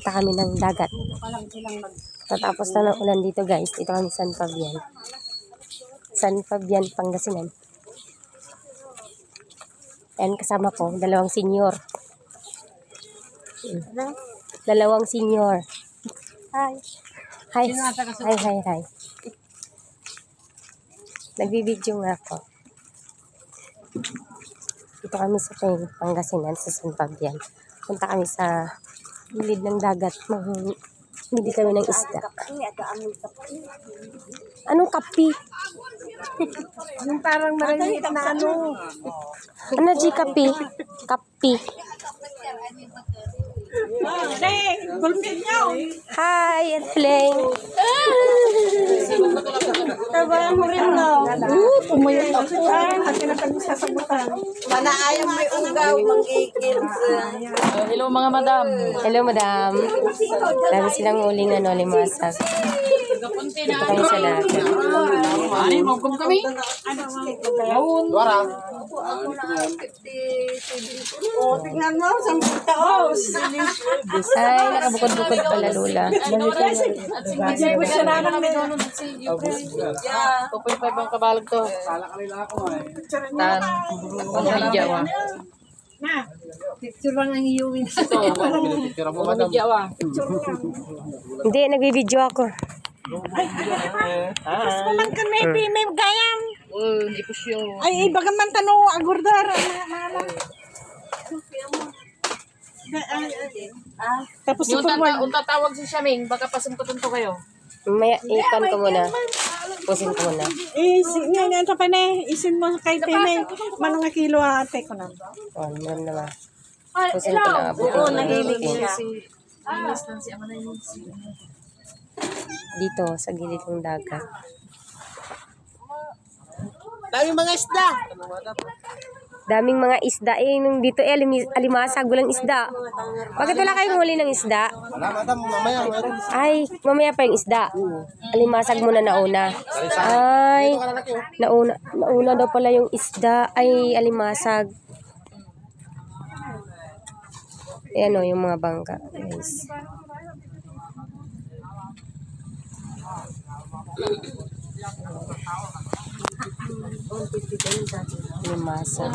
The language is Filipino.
Punta kami ng dagat. Tatapos na ng ulan dito guys. Dito kami San Fabian. San Fabian, Pangasinan. Ayan kasama ko, dalawang senior. Dalawang senior. Hi. Hi. Hi. Nagbibideo nga ako. Dito kami sa Pangasinan, sa San Fabian. Punta kami sa gilid ng dagat. Bili kami ng isda. Anong kapi? Yung parang maraliit na ano. Ano di kapi? Kapi. Hi, and playing. Tabayan mo rin na. Pumayot ako. Kasi napag-sasabutan. Mana ayaw may ugaw, mag-ikil. Hello mga madam. Hello, madam. Dami silang uling limasag. Dito kami sa dagat. Ani, magkum kami. Wara. O, tingnan mo, 10 taos. Ay, nakabukod-bukod pala, Lula. Hindi ko siya naman may doon. 2.5 ang kabalag to. Tan, pamilya wa. Picture lang ang iuwin. Ito, pamilya wa. Hindi, nagbibideo ako. Man kan may gayam. Hindi ko siya. Ay, bagaman tanong agurdar. Tapos Yung tatawag si Shaming, baka pasungkotun to kayo. Mamaya, ikan ko muna. Pusin ko muna. ngayon sa pane, isin mo kay Tene. Manang nga kilo ate ko na. Oh, meron naman. Pusin ko na. Oo, nahilig siya. Dito, sa gilid ng dagat. Daming mga isda. Daming mga isda nung dito alimasag, walang isda. Bakit wala kayong huli ng isda? Wala, madam, mamaya meron. Ay, mamaya pa yung isda. Alimasag muna nauna. Ay, nauna daw pala yung isda. Ay, alimasag. Ayan o, yung mga bangka. Guys. Alimasag.